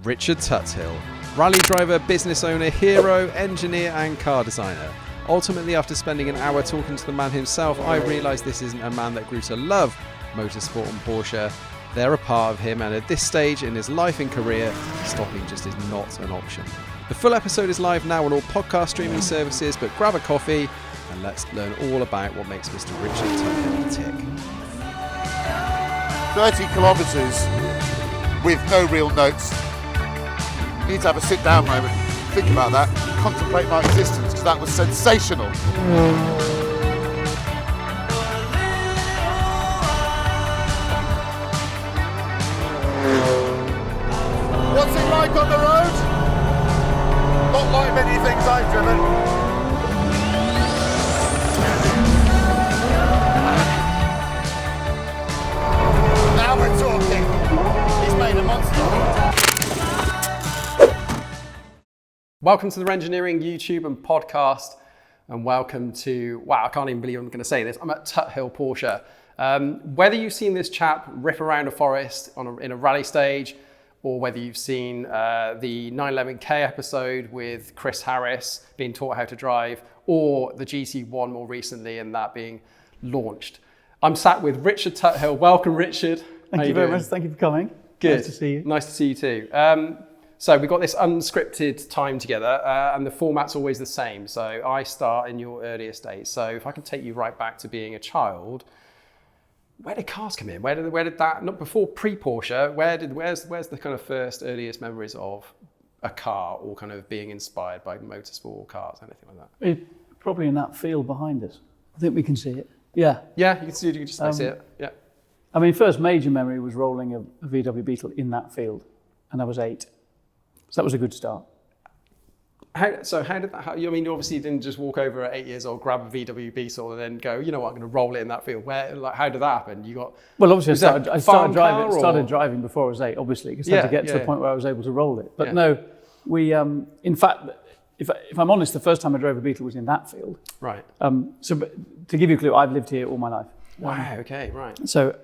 Richard Tuthill, rally driver, business owner, hero, engineer and car designer. Ultimately, after spending an hour talking to the man himself, I realised this isn't a man that grew to love motorsport and Porsche. They're a part of him, and at this stage in his life and career, stopping just is not an option. The full episode is live now on all podcast streaming services, but grab a coffee and let's learn all about what makes Mr. Richard Tuthill tick. 30 kilometres with no real notes. I need to have a sit down moment, think about that, contemplate my existence, because that was sensational. What's it like on the road? Not like many things I've driven. Now we're talking. He's made a monster. Welcome to the Renngineering YouTube and podcast, and welcome to, wow, I can't even believe I'm going to say this, I'm at Tuthill Porsche. Whether you've seen this chap rip around a forest in a rally stage, or whether you've seen the 911K episode with Chris Harris being taught how to drive, or the GT1 more recently and that being launched. I'm sat with Richard Tuthill. Welcome, Richard. Thank you very much. Thank you for coming. Good. Nice to see you. Nice to see you too. So we've got this unscripted time together, and the format's always the same. So I start in your earliest days. So if I can take you right back to being a child, where did cars come in? Where did that, not before pre-Porsche, where's the kind of first earliest memories of a car, or kind of being inspired by motorsport or cars, anything like that? Probably in that field behind us. I think we can see it. Yeah. Yeah, you can see it. Yeah. I mean, first major memory was rolling a VW Beetle in that field, and I was 8. So that was a good start. How did that, I mean, obviously you didn't just walk over at 8 years old, grab a VW Beetle and then go, you know what, I'm going to roll it in that field. How did that happen? Well, obviously I started driving before I was 8, obviously, because I had to get to the point where I was able to roll it. But no, we, in fact, if I'm honest, the first time I drove a Beetle was in that field. Right. But to give you a clue, I've lived here all my life. Wow, okay, right. So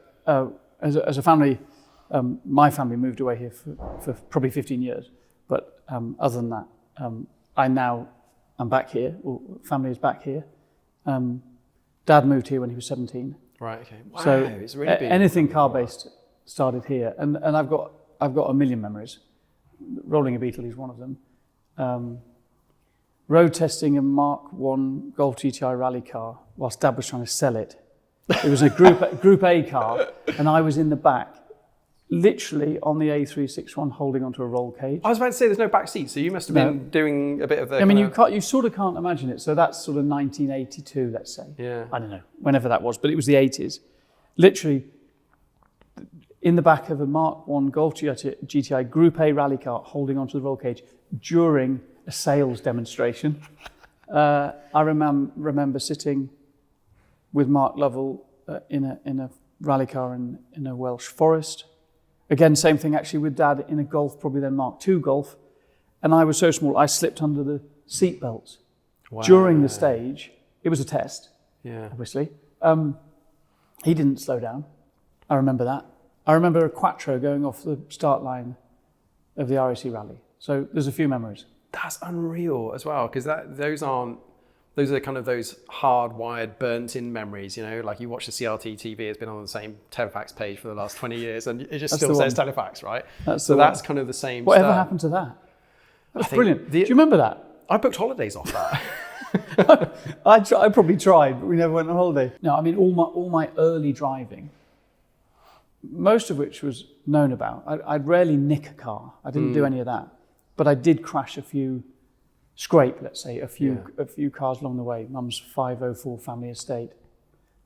as a family, my family moved away here for probably 15 years. But other than that, I'm back here, or family is back here. Dad moved here when he was 17. Right, okay. Wow, so it's really big. Anything car-based started here. And I've got a million memories. Rolling a Beetle is one of them. Road testing a Mark 1 Golf GTI rally car whilst Dad was trying to sell it. It was a Group A car, and I was in the back, literally on the A361 holding onto a roll cage. I was about to say there's no back seat, so you must have been doing a bit of the... I mean, you sort of can't imagine it. So that's sort of 1982, let's say. Yeah. I don't know, whenever that was, but it was the 80s. Literally in the back of a Mark 1 Golf GTI Group A rally car holding onto the roll cage during a sales demonstration. I remember sitting with Mark Lovell in a rally car in a Welsh forest. Again, same thing actually with Dad in a Golf, probably then Mark II Golf. And I was so small, I slipped under the seat belts during the stage. It was a test, obviously. He didn't slow down. I remember that. I remember a Quattro going off the start line of the RAC rally. So there's a few memories. That's unreal as well, because those are kind of those hardwired, burnt-in memories, you know, like you watch the CRT TV, it's been on the same telefax page for the last 20 years, and it just still says telefax, right? That's kind of the same Whatever stuff. happened to that? That's brilliant. Do you remember that? I booked holidays off that. I probably tried, but we never went on holiday. No, I mean, all my early driving, most of which was known about. I'd rarely nick a car. I didn't do any of that. But I did crash scrape, let's say, a few cars along the way. Mum's 504 family estate.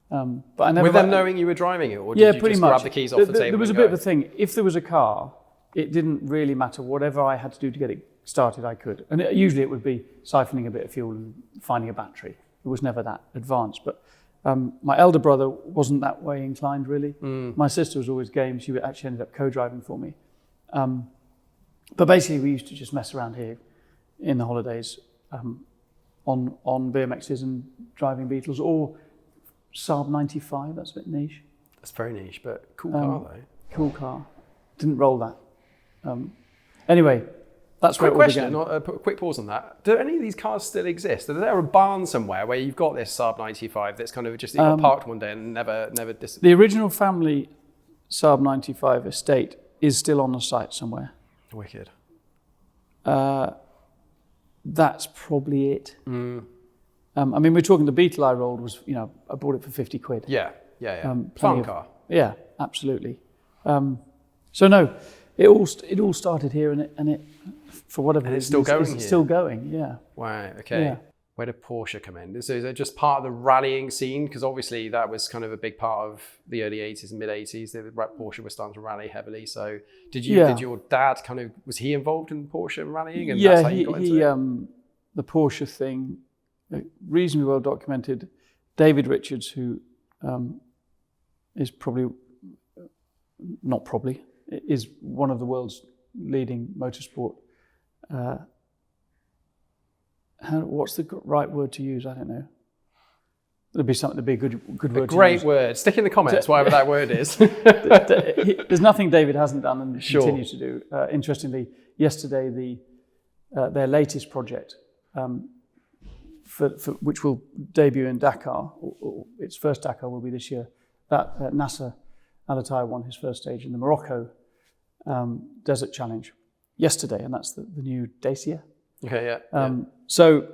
But I never. With them knowing you were driving it, or did you just grab the keys off the table? There was a bit of a thing. If there was a car, it didn't really matter. Whatever I had to do to get it started, I could. And usually it would be siphoning a bit of fuel and finding a battery. It was never that advanced. But my elder brother wasn't that way inclined, really. My sister was always game. She actually ended up co-driving for me. But basically, we used to just mess around here in the holidays on BMXs and driving Beetles, or Saab 95, that's a bit niche. That's very niche, but cool car though. Cool car. Didn't roll that. Anyway, that's where Quick it all question, began. put a quick pause on that. Do any of these cars still exist? Is there a barn somewhere where you've got this Saab 95 that's kind of just it got parked one day and never disappeared? The original family Saab 95 estate is still on the site somewhere. Wicked. That's probably it. I mean, we're talking the Beetle I rolled was, I bought it for 50 quid. Yeah. Plenty Fun of- car. Yeah, absolutely. So no, it all started here, and it for whatever And it's reason, still going it's here? still going. Yeah. Wow, okay. Yeah. Where did Porsche come in? So is it just part of the rallying scene? Because obviously that was kind of a big part of the early 80s and mid 80s. Porsche was starting to rally heavily. So did your dad was he involved in Porsche and rallying? And that's how you got into it? The Porsche thing, reasonably well documented. David Richards, who is is one of the world's leading motorsport. What's the right word to use? I don't know. There'd be a good word. A great to use. word. Stick in the comments, whatever that word is. There's nothing David hasn't done and Sure. continues to do. Interestingly, yesterday their latest project, for which will debut in Dakar, or its first Dakar will be this year. That Nasser Al-Attiyah won his first stage in the Morocco Desert Challenge yesterday, and that's the new Dacia. Okay, yeah. So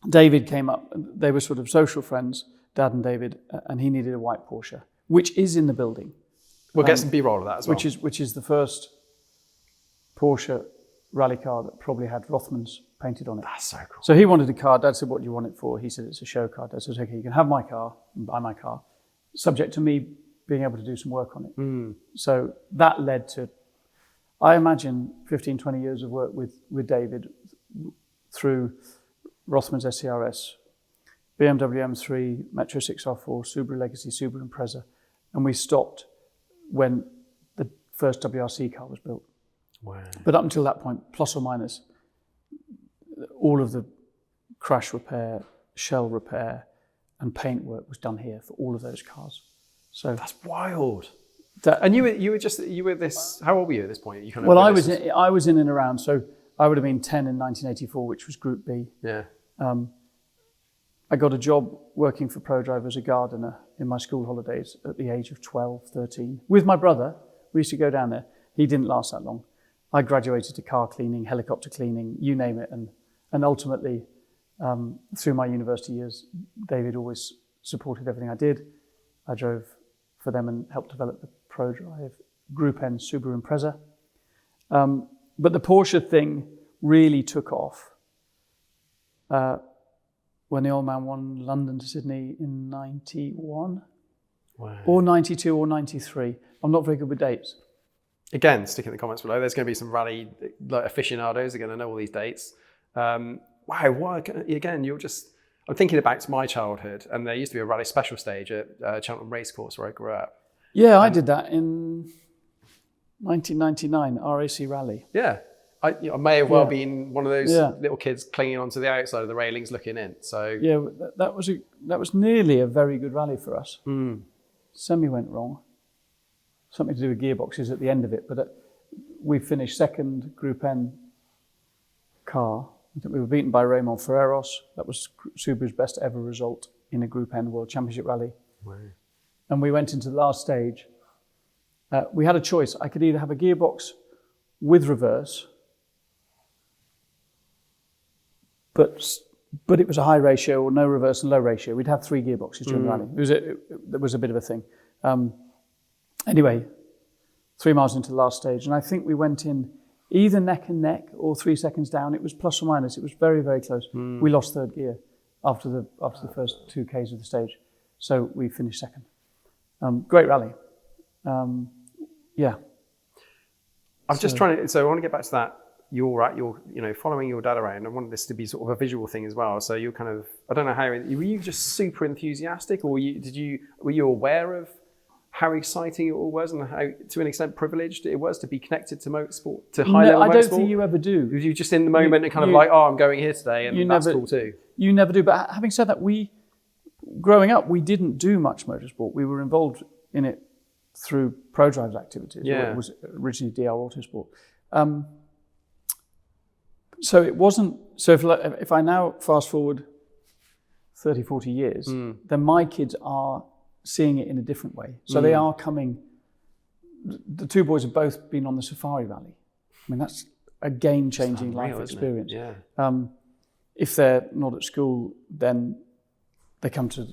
David came up. They were sort of social friends, Dad and David, and he needed a white Porsche, which is in the building. We'll get some B-roll of that as well. Which is the first Porsche rally car that probably had Rothmans painted on it. That's so cool. So he wanted a car. Dad said, "What do you want it for?" He said, "It's a show car." Dad said, "Okay, you can have my car and buy my car, subject to me being able to do some work on it." So that led to, I imagine, 15, 20 years of work with David through Rothmans SCRS, BMW M3, Metro 6R4, Subaru Legacy, Subaru Impreza. And we stopped when the first WRC car was built. Wow. But up until that point, plus or minus, all of the crash repair, shell repair, and paint work was done here for all of those cars. So That's wild. And you were this. How old were you at this point? You kind of. well, I was in and around. So I would have been 10 in 1984, which was Group B. Yeah. I got a job working for Prodrive as a gardener in my school holidays at the age of 12, 13. With my brother, we used to go down there. He didn't last that long. I graduated to car cleaning, helicopter cleaning, you name it. And ultimately, through my university years, David always supported everything I did. I drove for them and helped develop the Prodrive Group N Subaru Impreza. But the Porsche thing really took off when the old man won London to Sydney in 91, Wow. or 92 or 93. I'm not very good with dates. Again, stick in the comments below. There's going to be some rally aficionados are going to know all these dates. Wow. Again, I'm thinking back to my childhood, and there used to be a rally special stage at Cheltenham Racecourse where I grew up. Yeah, I did that in 1999, RAC Rally. Yeah. I may have well been one of those Yeah. little kids clinging onto the outside of the railings looking in. So Yeah, that was nearly a very good rally for us. Semi went wrong. Something to do with gearboxes at the end of it, but we finished second Group N car. I think we were beaten by Raymond Ferreros. That was Subaru's best ever result in a Group N World Championship rally. Wow. And we went into the last stage. We had a choice. I could either have a gearbox with reverse, but it was a high ratio, or no reverse and low ratio. We'd have 3 gearboxes during the rally. It was a bit of a thing. Anyway, 3 miles into the last stage, and I think we went in either neck and neck or 3 seconds down. It was plus or minus. It was very, very close. We lost third gear after the first 2 Ks of the stage, so we finished second. Great rally. Yeah. I'm just trying to. So I want to get back to that. You're following your dad around. I wanted this to be sort of a visual thing as well. So you're kind of. I don't know how. Were you just super enthusiastic, or were you aware of how exciting it all was, and how, to an extent, privileged it was to be connected to motorsport, to high level motorsport? I don't think you ever do. Were you just in the moment and kind of like, I'm going here today, and that's cool too? You never do. But having said that, growing up, we didn't do much motorsport. We were involved in it through Prodrive's activities. Yeah. It was originally DR Autosport. So it wasn't, so if I now fast forward 30, 40 years, then my kids are seeing it in a different way. So they are coming, the two boys have both been on the Safari Rally. I mean, that's a game-changing life experience. Yeah. If they're not at school, then they come to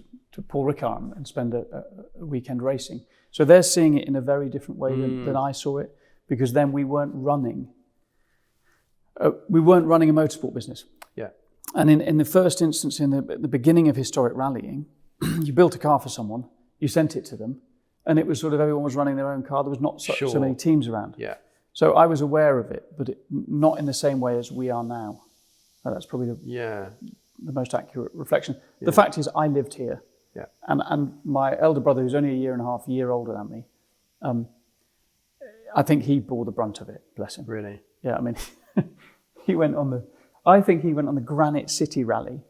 Paul Ricard and spend a weekend racing. So they're seeing it in a very different way than I saw it, because then we weren't running a motorsport business. Yeah. And in the first instance, in the beginning of historic rallying, you built a car for someone, you sent it to them, and it was sort of everyone was running their own car. There was not so many teams around. Yeah. So I was aware of it, but not in the same way as we are now. That's probably the most accurate reflection. Yeah. The fact is, I lived here. Yeah. And my elder brother, who's only a year and a half, older than me, I think he bore the brunt of it, bless him. Really? Yeah, I mean, he went on the Granite City Rally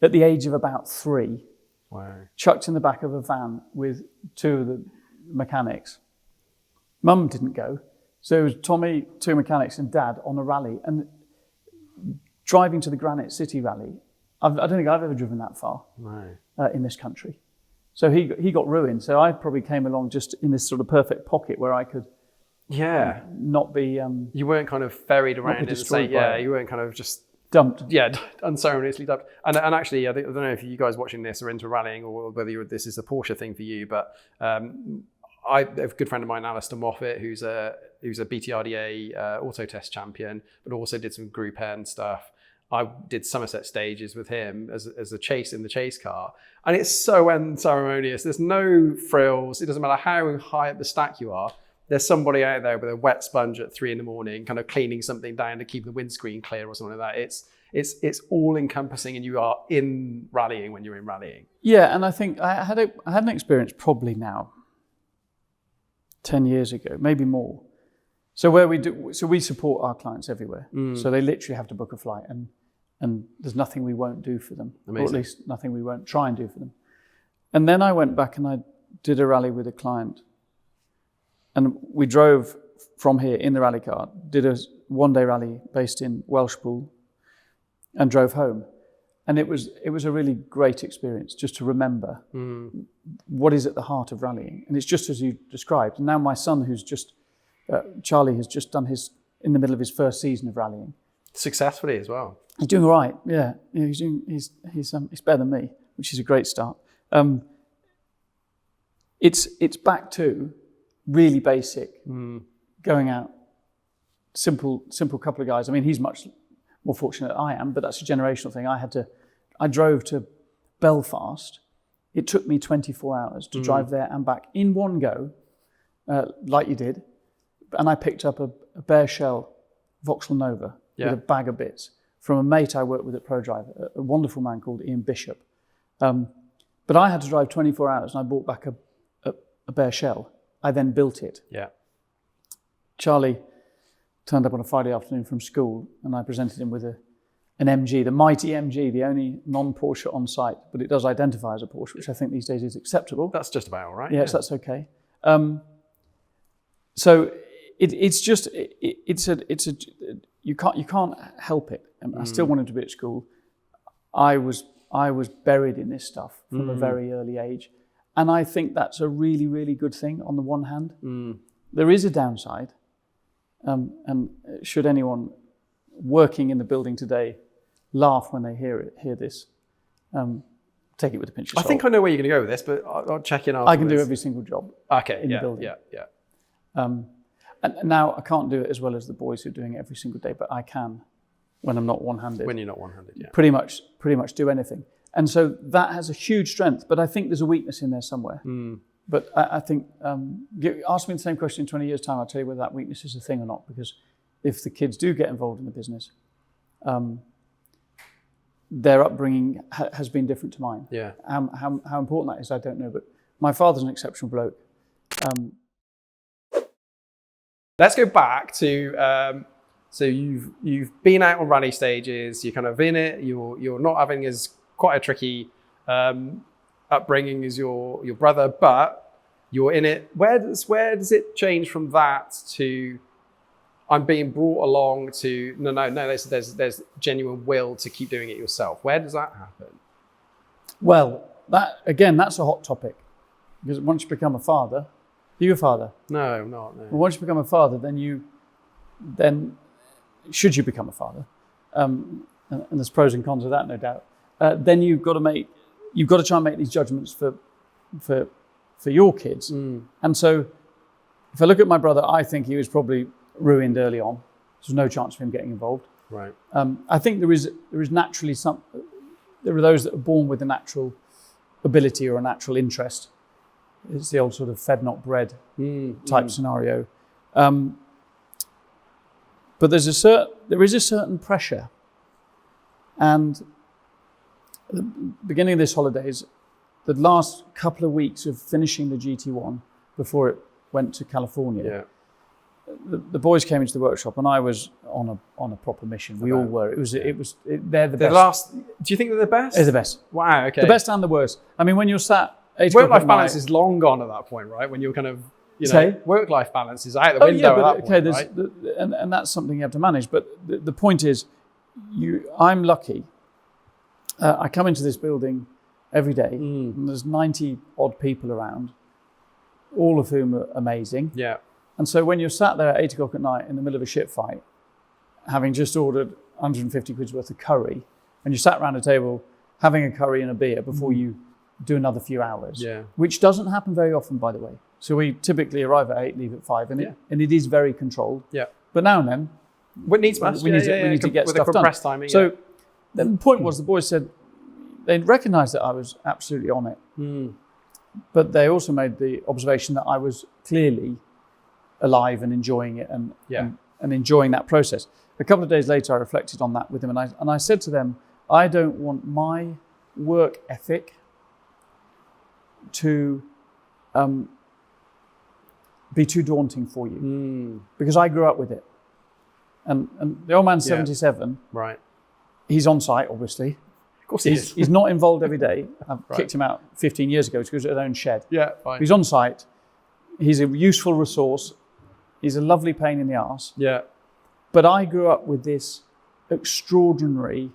at the age of about 3. Wow. Chucked in the back of a van with 2 of the mechanics. Mum didn't go. So it was Tommy, 2 mechanics, and Dad on a rally. And driving to the Granite City Rally, I don't think I've ever driven that far in this country. So he got ruined. So I probably came along just in this sort of perfect pocket where I could not be... you weren't kind of ferried around and say, you weren't kind of just... dumped. Yeah, unceremoniously dumped. And actually, I don't know if you guys watching this are into rallying or whether this is a Porsche thing for you, but I have a good friend of mine, Alistair Moffat, who's a BTRDA auto test champion, but also did some Group N stuff. I did Somerset stages with him as a chase in the chase car. And it's so unceremonious. There's no frills. It doesn't matter how high up the stack you are. There's somebody out there with a wet sponge at 3 a.m, kind of cleaning something down to keep the windscreen clear or something like that. It's all encompassing, and you are in rallying when you're in rallying. Yeah, and I think I had an experience probably now 10 years ago, maybe more. So we support our clients everywhere. So they literally have to book a flight, and there's nothing we won't do for them. Amazing. Or at least nothing we won't try and do for them. And then I went back and I did a rally with a client, and we drove from here in the rally car, did a one-day rally based in Welshpool, and drove home. And it was a really great experience just to remember what is at the heart of rallying. And it's just as you described. And now my son, who's just, Charlie, has just done in the middle of his first season of rallying. Successfully as well. He's doing all right, yeah. He's better than me, which is a great start. It's back to really basic, going out, simple couple of guys. I mean, he's much more fortunate than I am, but that's a generational thing. I drove to Belfast. It took me 24 hours to drive there and back in one go, like you did. And I picked up a bare shell Vauxhall Nova with a bag of bits from a mate I worked with at Prodrive, a wonderful man called Ian Bishop. But I had to drive 24 hours, and I brought back a bare shell. I then built it. Yeah. Charlie turned up on a Friday afternoon from school, and I presented him with an MG, the mighty MG, the only non-Porsche on site, but it does identify as a Porsche, which I think these days is acceptable. That's just about all right. Yes, that's okay. So you can't help it. I still wanted to be at school. I was buried in this stuff from a very early age, and I think that's a really, really good thing. On the one hand, there is a downside. And should anyone working in the building today laugh when they hear this, take it with a pinch of salt. I think I know where you're going to go with this, but I'll check in afterwards. I can do every single job in the building. Yeah. And now I can't do it as well as the boys who are doing it every single day, but I can when I'm not one-handed. When you're not one-handed, yeah. Pretty much do anything. And so that has a huge strength, but I think there's a weakness in there somewhere. But I think, ask me the same question in 20 years' time, I'll tell you whether that weakness is a thing or not, because if the kids do get involved in the business, their upbringing has been different to mine. Yeah. How important that is, I don't know, but my father's an exceptional bloke. Let's go back to, so you've been out on rally stages, you're kind of in it, you're not having as quite a tricky upbringing as your brother, but You're in it. Where does it change from that to I'm being brought along to no? There's genuine will to keep doing it yourself. Where does that happen? Well, that's a hot topic, because once you become a father, are you a father? No, I'm not. No. Well, once you become a father, then should you become a father, and there's pros and cons of that, no doubt. Then you've got to try and make these judgments for your kids. And so, if I look at my brother, I think he was probably ruined early on. There's no chance of him getting involved. Right. I think there is naturally there are those that are born with a natural ability or a natural interest. It's the old sort of fed not bred type scenario. But there is a certain pressure. And at the beginning of this holidays, the last couple of weeks of finishing the GT1 before it went to California, the boys came into the workshop, and I was on a proper mission. We all were. They're the best. Do you think they're the best? They're the best. Wow. Okay. The best and the worst. I mean, when you're sat, work-life balance is long gone at that point, right? When you're kind of, work-life balance is out the window at that point, right? And that's something you have to manage. But the point is, I'm lucky. I come into this building every day, and there's 90 odd people around, all of whom are amazing. Yeah. And so when you're sat there at 8 o'clock at night in the middle of a shit fight, having just ordered 150 quid's worth of curry, and you sat around a table having a curry and a beer before you do another few hours, which doesn't happen very often, by the way. So we typically arrive at 8, leave at 5, and it is very controlled. Yeah. But now and then, what needs must. We need to get with stuff a compressed done. timing. So the point was, the boys said they recognised that I was absolutely on it, but they also made the observation that I was clearly alive and enjoying it and enjoying that process. A couple of days later, I reflected on that with them, and I said to them, I don't want my work ethic to be too daunting for you, because I grew up with it. And the old man's 77. Right. He's on site, obviously. Of course he is. He's not involved every day. I've kicked him out 15 years ago because he was at his own shed. Yeah, fine. He's on site. He's a useful resource. He's a lovely pain in the arse. Yeah. But I grew up with this extraordinary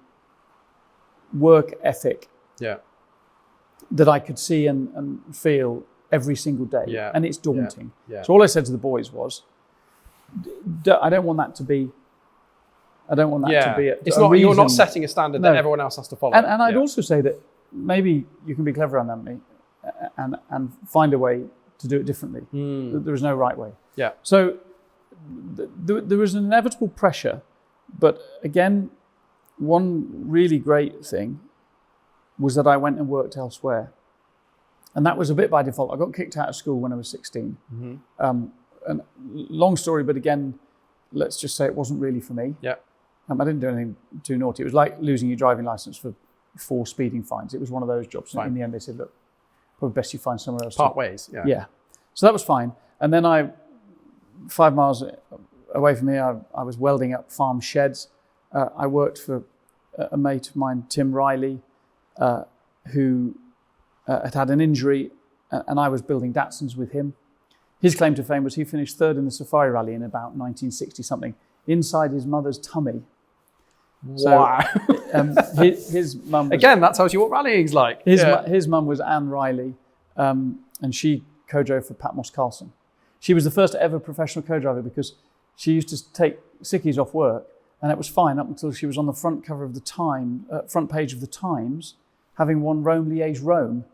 work ethic that I could see and feel every single day. Yeah. And it's daunting. Yeah. So all I said to the boys was, I don't want that to be it's not, you're not setting a standard that everyone else has to follow. And I'd also say that maybe you can be clever on that, me, and find a way to do it differently. There is no right way. Yeah. So there was an inevitable pressure, but again, one really great thing was that I went and worked elsewhere, and that was a bit by default. I got kicked out of school when I was 16. And long story, but again, let's just say it wasn't really for me. Yeah. I didn't do anything too naughty. It was like losing your driving license for 4 speeding fines. It was one of those jobs. In the end, they said, look, probably best you find somewhere else. Part ways, yeah. Yeah. So that was fine. And then 5 miles away from here, I was welding up farm sheds. I worked for a mate of mine, Tim Riley, who had an injury, and I was building Datsuns with him. His claim to fame was he finished 3rd in the Safari Rally in about 1960-something, inside his mother's tummy. Wow. So, his mum... Again, that tells you what rallying's like. His mum was Anne Riley, and she co-drove for Pat Moss-Carlson. She was the first ever professional co-driver because she used to take sickies off work, and it was fine up until she was on the front cover of the front page of the Times, having won Rome-Liège-Rome,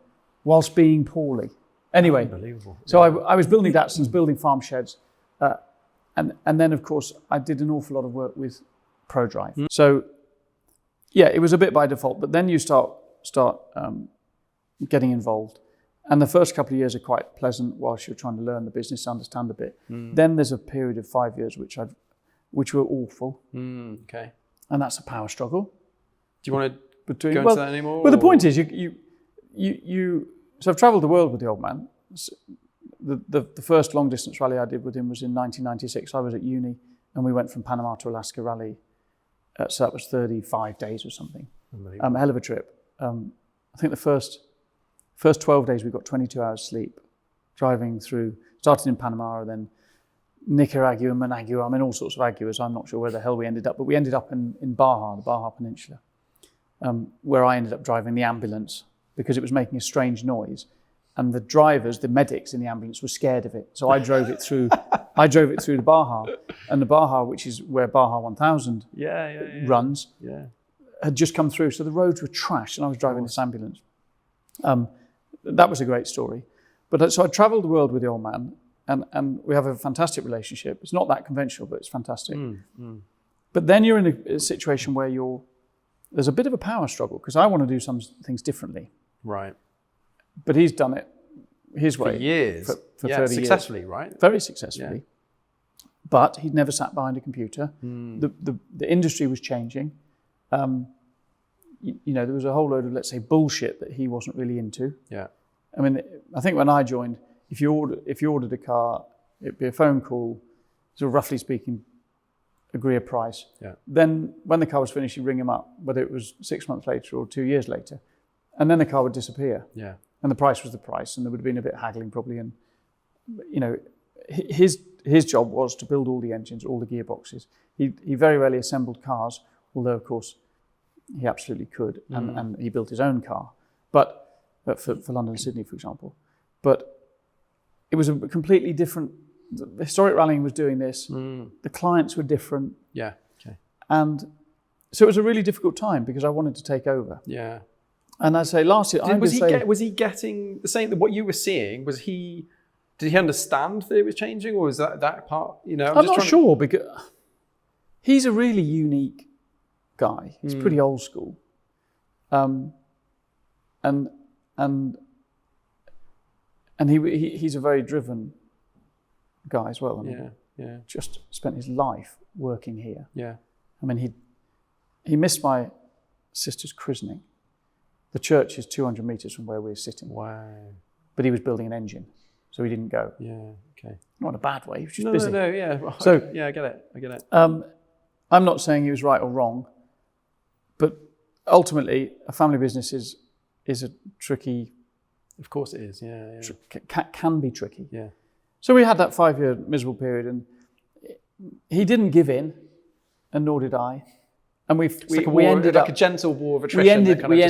whilst being poorly. Anyway, unbelievable. So I was building Datsuns, building farm sheds, and then of course I did an awful lot of work with Prodrive. So yeah, it was a bit by default, but then you start getting involved, and the first couple of years are quite pleasant whilst you're trying to learn the business, understand a bit. Then there's a period of 5 years which were awful. Okay. And that's a power struggle. Do you want to go into that anymore? Well, the point is so I've travelled the world with the old man. The first long distance rally I did with him was in 1996. I was at uni, and we went from Panama to Alaska rally. So that was 35 days or something. A hell of a trip. I think the first 12 days we got 22 hours sleep. driving through, started in Panama and then Nicaragua, Managua, I mean all sorts of aguas. I'm not sure where the hell we ended up, but we ended up in Baja, the Baja Peninsula, where I ended up driving the ambulance because it was making a strange noise. And the drivers, the medics in the ambulance, were scared of it. So I drove it through. I drove it through the Baja, and the Baja, which is where Baja 1000 runs, had just come through. So the roads were trash, and I was driving this ambulance. That was a great story. But so I travelled the world with the old man, and we have a fantastic relationship. It's not that conventional, but it's fantastic. But then you're in a situation where there's a bit of a power struggle because I want to do some things differently. Right. But he's done it his way. For years. For 30 successfully, years. Right? Very successfully. Yeah. But he'd never sat behind a computer. The industry was changing. There was a whole load of, let's say, bullshit that he wasn't really into. Yeah. I mean, I think when I joined, if you ordered a car, it'd be a phone call, so roughly speaking, agree a price. Yeah. Then when the car was finished, you ring him up, whether it was 6 months later or 2 years later. And then the car would disappear. Yeah. And the price was the price, and there would have been a bit of haggling probably. And his job was to build all the engines, all the gearboxes. He very rarely assembled cars, although of course he absolutely could, and he built his own car. But for London and Sydney, for example. But it was a completely different. The Historic Rallying was doing this. The clients were different. Yeah. Okay. And so it was a really difficult time because I wanted to take over. Yeah. And I say last year, was he getting the same? What you were seeing, did he understand that it was changing, or was that part? I'm not sure because he's a really unique guy. He's pretty old school, and he's a very driven guy as well. I mean, just spent his life working here. Yeah. I mean, he missed my sister's christening. The church is 200 metres from where we're sitting. Wow. But he was building an engine, so he didn't go. Yeah, okay. Not in a bad way, he was just busy. No, yeah. So, yeah, I get it. I'm not saying he was right or wrong, but ultimately, a family business is a tricky... Of course it is, yeah. Can be tricky. Yeah. So we had that 5-year miserable period, and he didn't give in, and nor did I. And we ended up a gentle war of attrition. We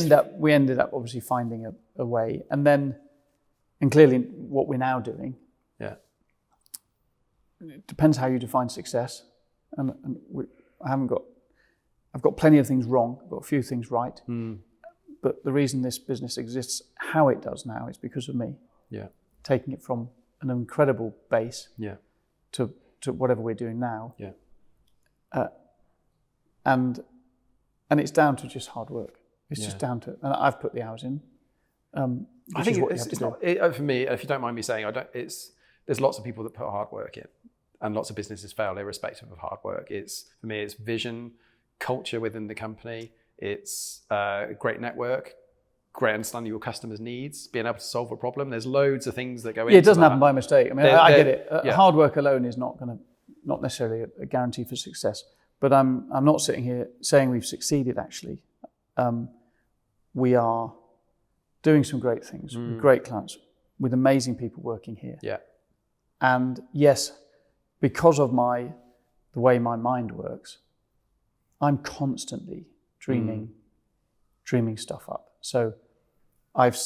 ended up obviously finding a way, and clearly what we're now doing. Yeah. It depends how you define success, I've got plenty of things wrong. I've got a few things right, but the reason this business exists how it does now is because of me. Yeah. Taking it from an incredible base. Yeah. To whatever we're doing now. Yeah. And it's down to just hard work. It's just down to, and I've put the hours in. I think it's not, for me, if you don't mind me saying, there's lots of people that put hard work in, and lots of businesses fail irrespective of hard work. For me, it's vision, culture within the company. It's a great network, great understanding your customers' needs, being able to solve a problem. There's loads of things that go into it doesn't happen by mistake. I mean, I get it. Yeah. Hard work alone is not necessarily a guarantee for success. But I'm not sitting here saying we've succeeded, actually. We are doing some great things with great clients, with amazing people working here. Yeah. And yes, because of the way my mind works, I'm constantly dreaming stuff up. So I've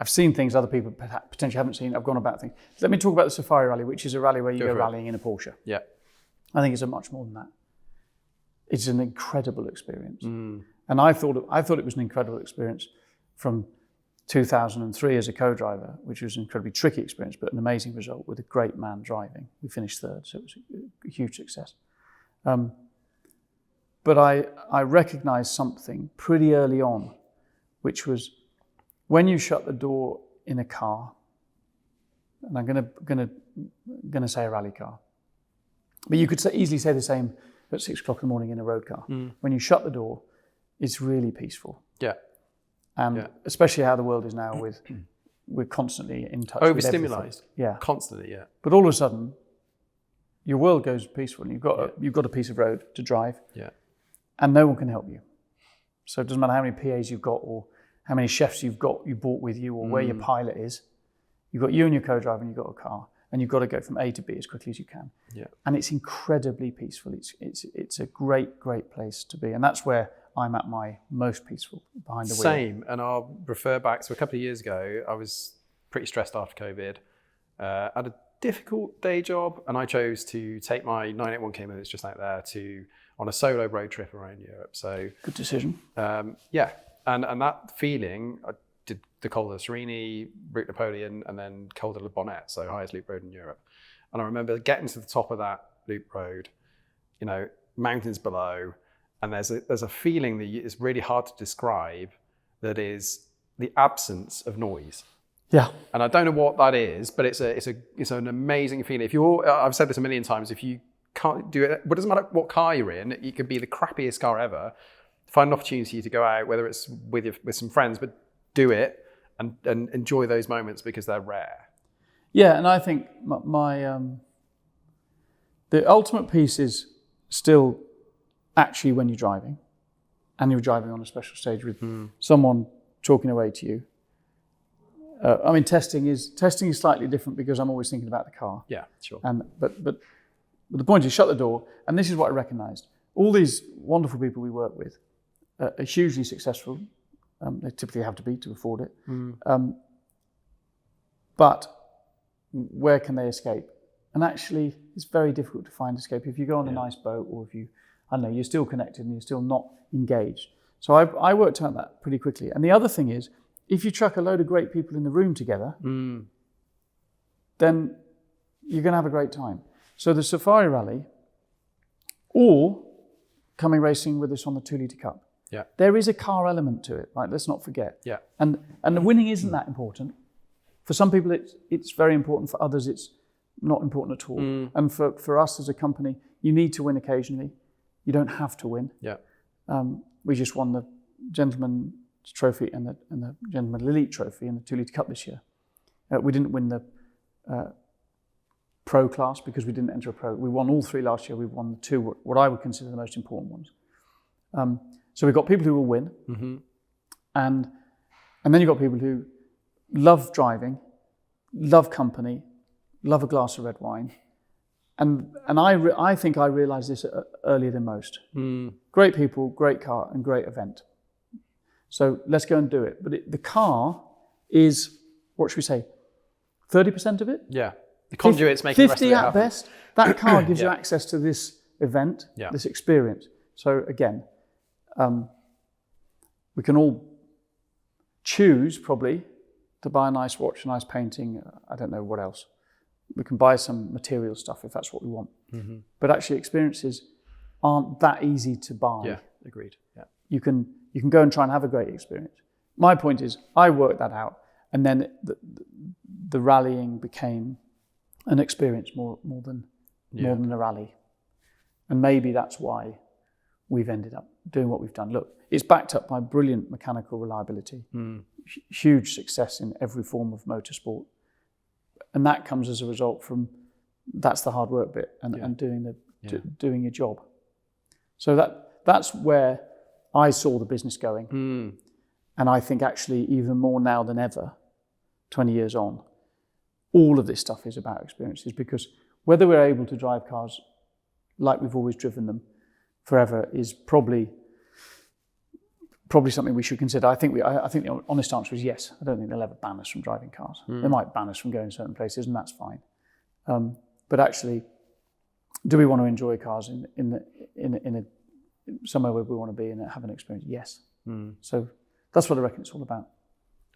seen things other people potentially haven't seen. I've gone about things. Let me talk about the Safari Rally, which is a rally where you go rallying in a Porsche. Yeah. I think it's much more than that. It's an incredible experience. And I thought it was an incredible experience from 2003 as a co-driver, which was an incredibly tricky experience, but an amazing result with a great man driving. We finished third, so it was a huge success. But I recognized something pretty early on, which was when you shut the door in a car, and I'm gonna say a rally car, but you could easily say the same at 6 o'clock in the morning in a road car. When you shut the door, it's really peaceful. Yeah. And especially how the world is now we're constantly in touch with everything. Overstimulated. Yeah. Constantly, yeah. But all of a sudden, your world goes peaceful and you've got a piece of road to drive. Yeah. And no one can help you. So it doesn't matter how many PAs you've got or how many chefs you brought with you or where your pilot is. You've got you and your co-driver, and you've got a car, and you've got to go from A to B as quickly as you can. Yeah. And it's incredibly peaceful. It's a great place to be, and that's where I'm at my most peaceful, behind the wheel. Same, and I'll refer back to a couple of years ago. I was pretty stressed after COVID. Had a difficult day job, and I chose to take my 981 that's just out there on a solo road trip around Europe. So Good decision. yeah, and that feeling, I did the Col de Serini, Route Napoleon, and then Col de la Bonnet, so highest loop road in Europe. And I remember getting to the top of that loop road, mountains below, and there's a feeling that is really hard to describe, that is the absence of noise. Yeah. And I don't know what that is, but it's an amazing feeling. I've said this a million times, if you can't do it, it doesn't matter what car you're in, it could be the crappiest car ever, find an opportunity to go out, whether it's with some friends, but do it and enjoy those moments, because they're rare. Yeah, and I think the ultimate piece is still actually when you're driving, and you're driving on a special stage with someone talking away to you. Testing is slightly different, because I'm always thinking about the car. Yeah, sure. But the point is, shut the door, and this is what I recognised. All these wonderful people we work with are hugely successful. They typically have to be to afford it. But where can they escape? And actually, it's very difficult to find escape. If you go on a nice boat, or if you're still connected and you're still not engaged. So I worked out that pretty quickly. And the other thing is, if you chuck a load of great people in the room together, then you're going to have a great time. So the Safari Rally, or coming racing with us on the 2 Litre Cup, there is a car element to it, right? Let's not forget. Yeah. And the winning isn't that important. For some people, it's very important. For others, it's not important at all. And for us as a company, you need to win occasionally. You don't have to win. Yeah. We just won the Gentleman's Trophy and the Gentleman Elite Trophy in the 2 Litre Cup this year. We didn't win the Pro class because we didn't enter a Pro. We won all 3 last year. We won the 2, what I would consider the most important ones. So we've got people who will win, and then you've got people who love driving, love company, love a glass of red wine, and I think I realised this earlier than most. Great people, great car, and great event. So let's go and do it. But the car is, what should we say, 30% of it? Yeah. The conduit's making the rest of it 50 at happen. best. That car gives you access to this event, this experience. So again, we can all choose probably to buy a nice watch, a nice painting, I don't know what else. We can buy some material stuff if that's what we want. But actually experiences aren't that easy to buy. Yeah, agreed. Yeah. You can go and try and have a great experience. My point is, I worked that out, and then the rallying became an experience more than a rally. And maybe that's why we've ended up doing what we've done. Look, it's backed up by brilliant mechanical reliability, huge success in every form of motorsport. And that comes as a result from, that's the hard work bit, and doing your job. So that's where I saw the business going. And I think actually even more now than ever, 20 years on, all of this stuff is about experiences, because whether we're able to drive cars like we've always driven them forever is probably something we should consider. I think the honest answer is yes. I don't think they'll ever ban us from driving cars. They might ban us from going certain places, and that's fine. But actually, do we want to enjoy cars in somewhere where we want to be and have an experience? Yes. So that's what I reckon it's all about.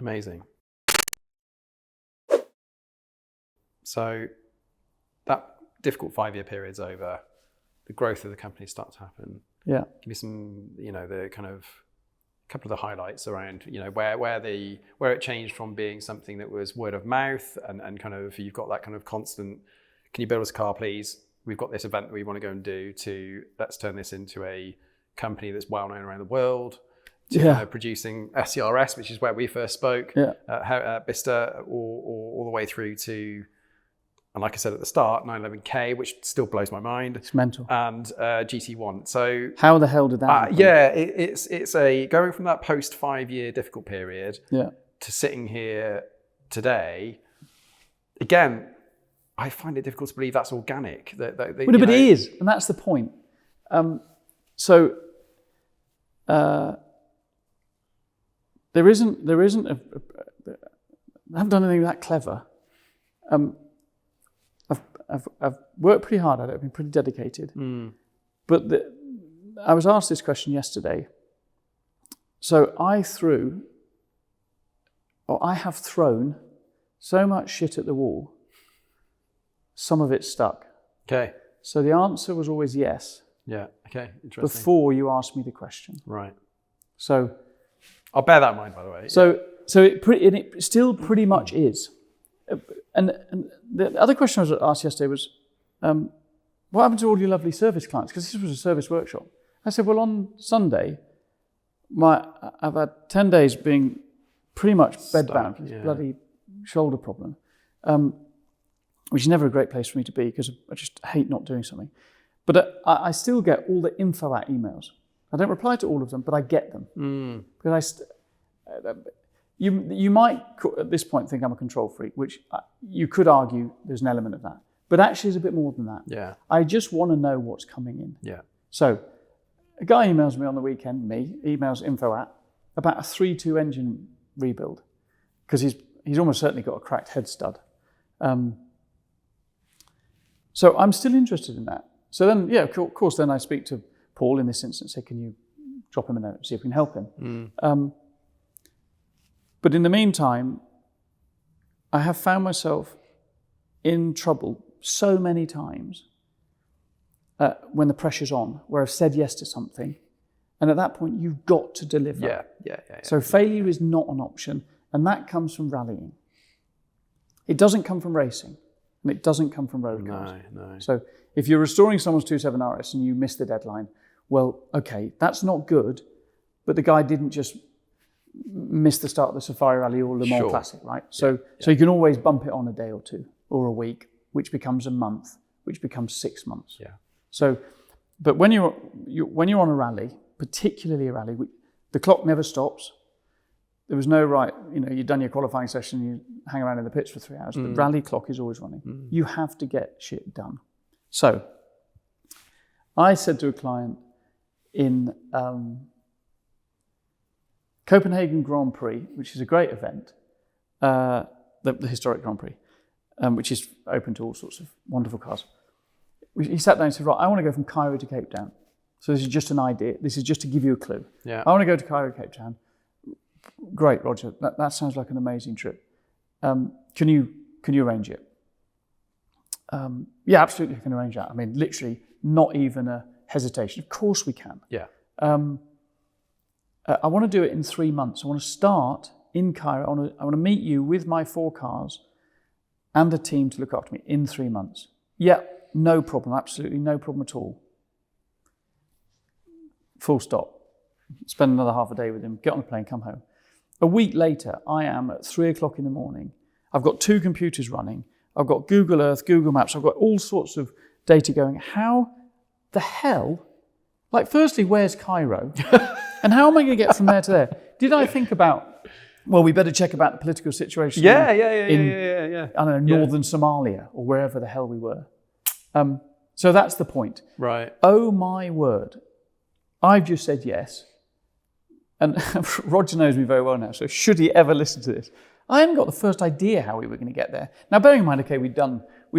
Amazing. So that difficult 5-year period's over. The growth of the company starts to happen. Yeah. Give me some, the kind of couple of the highlights around, where it changed from being something that was word of mouth and kind of, you've got that kind of constant, can you build us a car, please? We've got this event that we want to go and do, to let's turn this into a company that's well known around the world, to producing SCRS, which is where we first spoke, at Bicester, or all the way through to, and like I said at the start, 911K, which still blows my mind. It's mental. And GT1. So how the hell did that happen? It's going from that post 5-year difficult period to sitting here today again, I find it difficult to believe that's organic. That But it is, and that's the point. There isn't I haven't done anything that clever. I've worked pretty hard at it. I've been pretty dedicated. But I was asked this question yesterday. So I have thrown so much shit at the wall, some of it stuck. Okay. So the answer was always yes. Yeah. Okay. Interesting. Before you asked me the question. Right. So I'll bear that in mind, by the way. So it still pretty much is. And the other question I was asked yesterday was, what happened to all your lovely service clients? Because this was a service workshop. I said, well, on Sunday, I've had 10 days being pretty much bedbound, this bloody shoulder problem, which is never a great place for me to be because I just hate not doing something. But I still get all the info at emails. I don't reply to all of them, but I get them. Because you might at this point think I'm a control freak, which you could argue there's an element of that. But actually it's a bit more than that. Yeah. I just want to know what's coming in. Yeah. So a guy emails me on the weekend, emails info about a 3.2 engine rebuild, because he's almost certainly got a cracked head stud. So I'm still interested in that. So then, of course, then I speak to Paul in this instance, say, can you drop him a note, see if we can help him? But in the meantime, I have found myself in trouble so many times when the pressure's on, where I've said yes to something, and at that point, you've got to deliver. Yeah. So failure is not an option, and that comes from rallying. It doesn't come from racing, and it doesn't come from road cars. No. So if you're restoring someone's 2.7 RS and you miss the deadline, well, okay, that's not good, but the guy didn't just miss the start of the Safari Rally or Le Mans Classic, right? So you can always bump it on a day or two or a week, which becomes a month, which becomes 6 months. Yeah. So, but when you're on a rally, particularly a rally, the clock never stops. There was no you've done your qualifying session, you hang around in the pits for 3 hours. The rally clock is always running. You have to get shit done. So I said to a client in Copenhagen Grand Prix, which is a great event, the historic Grand Prix, which is open to all sorts of wonderful cars. He sat down and said, right, I want to go from Cairo to Cape Town. So this is just an idea. This is just to give you a clue. Yeah. I want to go to Cairo, Cape Town. Great, Roger. That sounds like an amazing trip. Can you arrange it? Yeah, absolutely, I can arrange that. I mean, literally, not even a hesitation. Of course we can. Yeah. I want to do it in 3 months. I want to start in Cairo. I want to meet you with my 4 cars and a team to look after me in 3 months. Yeah, no problem. Absolutely no problem at all. Full stop. Spend another half a day with him, get on the plane, come home. A week later, I am at 3 o'clock in the morning. I've got 2 computers running. I've got Google Earth, Google Maps. I've got all sorts of data going. How the hell? Firstly, where's Cairo? And how am I going to get from there to there? Did I think about, well, we better check about the political situation in I don't know, northern Somalia or wherever the hell we were. So that's the point. Right. Oh my word. I've just said yes. And Roger knows me very well now, so should he ever listen to this, I hadn't got the first idea how we were going to get there. Now, bearing in mind, okay, we'd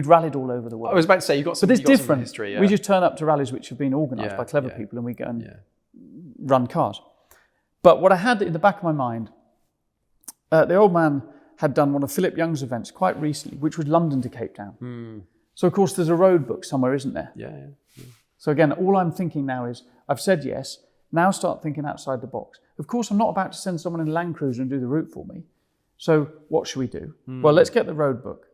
rallied all over the world. I was about to say, but it's different. History, yeah. We just turn up to rallies which have been organised by clever people, and we go and run cars. But what I had in the back of my mind, the old man had done one of Philip Young's events quite recently, which was London to Cape Town. So, of course, there's a road book somewhere, isn't there? Yeah. So again, all I'm thinking now is, I've said yes, now start thinking outside the box. Of course, I'm not about to send someone in a Land Cruiser and do the route for me. So what should we do? Well, let's get the road book.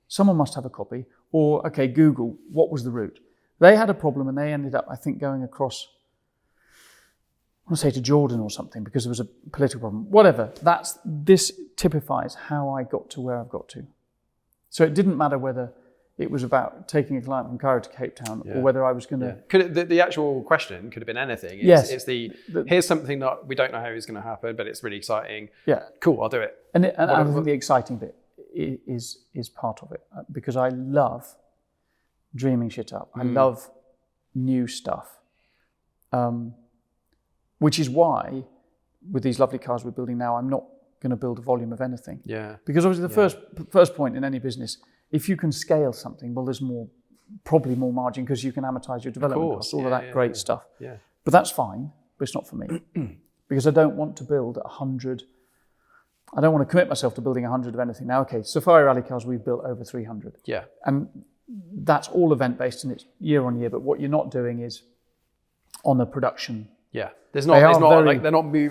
Someone must have a copy. Or, okay, Google, what was the route? They had a problem and they ended up, I think, going across, I want to say to Jordan or something, because there was a political problem. Whatever. This typifies how I got to where I've got to. So it didn't matter whether it was about taking a client from Cairo to Cape Town or whether I was going to... The actual question could have been anything. It's here's something that we don't know how is going to happen, but it's really exciting. Yeah. Cool, I'll do it. And I think the exciting bit is part of it, because I love dreaming shit up. I love new stuff, which is why with these lovely cars we're building now, I'm not going to build a volume of anything. Yeah. Because obviously the first point in any business, if you can scale something, well, there's probably more margin because you can amortize your development costs, all of that great stuff. Yeah. But that's fine, but it's not for me. Because I don't want to build 100. I don't want to commit myself to building 100 of anything. Now, okay, Safari Rally cars, we've built over 300. Yeah. And that's all event-based and it's year on year, but what you're not doing is on a production. Yeah. They're not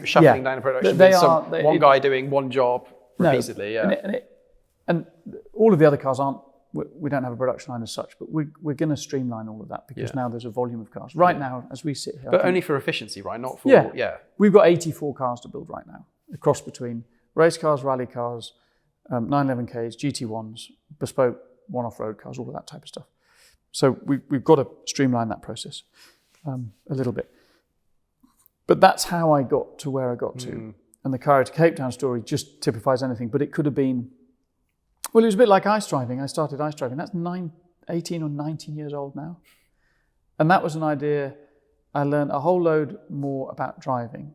shuffling down a production. One guy doing one job repeatedly. Yeah. And all of the other cars aren't, we don't have a production line as such, but we're going to streamline all of that because now there's a volume of cars. Right now, as we sit here. But only for efficiency, right? Not for, We've got 84 cars to build right now, across between race cars, rally cars, 911Ks, GT1s, bespoke one-off-road cars, all of that type of stuff. So we've got to streamline that process a little bit. But that's how I got to where I got to. And the Cairo to Cape Town story just typifies anything, but it could have been, well, it was a bit like ice driving. I started ice driving. That's 18 or 19 years old now. And that was an idea. I learned a whole load more about driving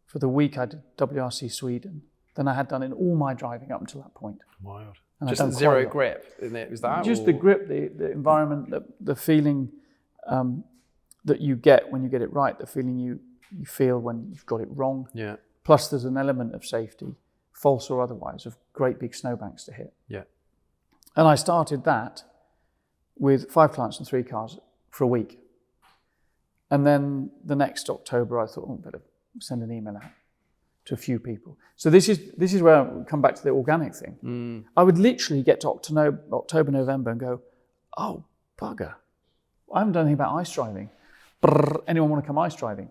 for the week I did WRC Sweden than I had done in all my driving up until that point. Wild. And just zero grip, isn't it? Was that? Just the grip, the environment, the feeling that you get when you get it right, the feeling you feel when you've got it wrong. Yeah. Plus there's an element of safety, false or otherwise, of great big snowbanks to hit. Yeah. And I started that with 5 clients and 3 cars for a week. And then the next October, I thought, better send an email out to a few people. So this is where I come back to the organic thing. I would literally get to October, November and go, oh, bugger. I haven't done anything about ice driving. Brrr, anyone want to come ice driving?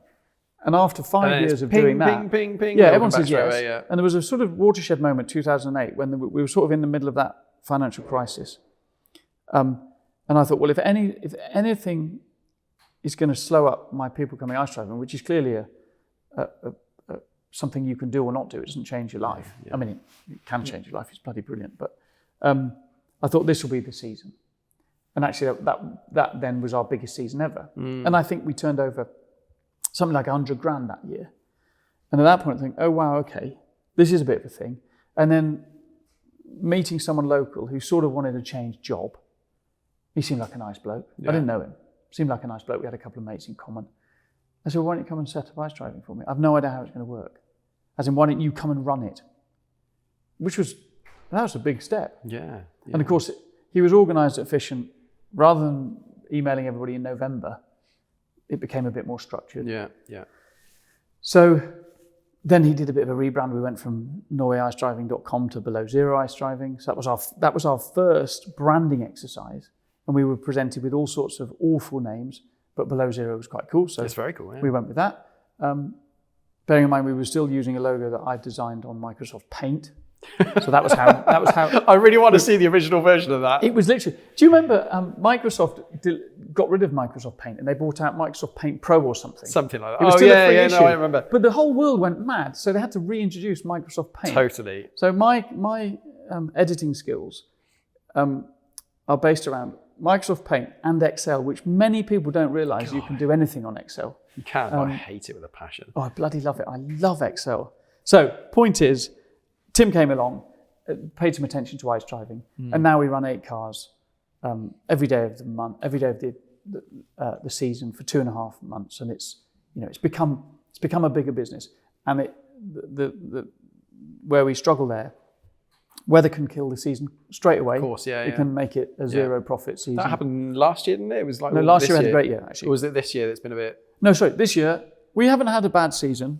And after 5 years of doing that, ping, yeah, everyone says yes. And there was a sort of watershed moment, 2008, when we were sort of in the middle of that financial crisis. And I thought, well, if anything is going to slow up my people coming ice driving, which is clearly something you can do or not do, it doesn't change your life. I mean, it can change your life. It's bloody brilliant. But I thought this will be the season. And actually, that then was our biggest season ever. And I think we turned over something like 100 grand that year. And at that point, I think, oh, wow, okay, this is a bit of a thing. And then meeting someone local who sort of wanted a change job. He seemed like a nice bloke. I didn't know him. Seemed like a nice bloke. We had a couple of mates in common. I said, well, why don't you come and set up ice driving for me? I've no idea how it's going to work. As in, why don't you come and run it? That was a big step. Yeah. And of course, he was organised, efficient. Rather than emailing everybody in November, it became a bit more structured. Yeah. So then he did a bit of a rebrand. We went from norwayice-driving.com to Below Zero Ice Driving. So that was our first branding exercise. And we were presented with all sorts of awful names, but Below Zero was quite cool. So it's very cool, yeah. We went with that. Bearing in mind we were still using a logo that I designed on Microsoft Paint. So that was how I really want to see the original version of that. It was literally, do you remember Microsoft got rid of Microsoft Paint and they brought out Microsoft Paint Pro or something? Something like that. It was still a free issue. No, I remember. But the whole world went mad, so they had to reintroduce Microsoft Paint. Totally. So my editing skills are based around Microsoft Paint and Excel, which many people don't realise you can do anything on Excel. You can, but I hate it with a passion. Oh, I bloody love it. I love Excel. So, point is, Tim came along, paid some attention to ice driving, and now we run 8 cars every day of the month, every day of the season for 2.5 months, and it's become a bigger business. And where we struggle there, weather can kill the season straight away. Of course, yeah. It can make it a zero profit season. That happened last year, didn't it? It was like last year we had a great year actually. Or was it this year that's been a bit? No, sorry, this year we haven't had a bad season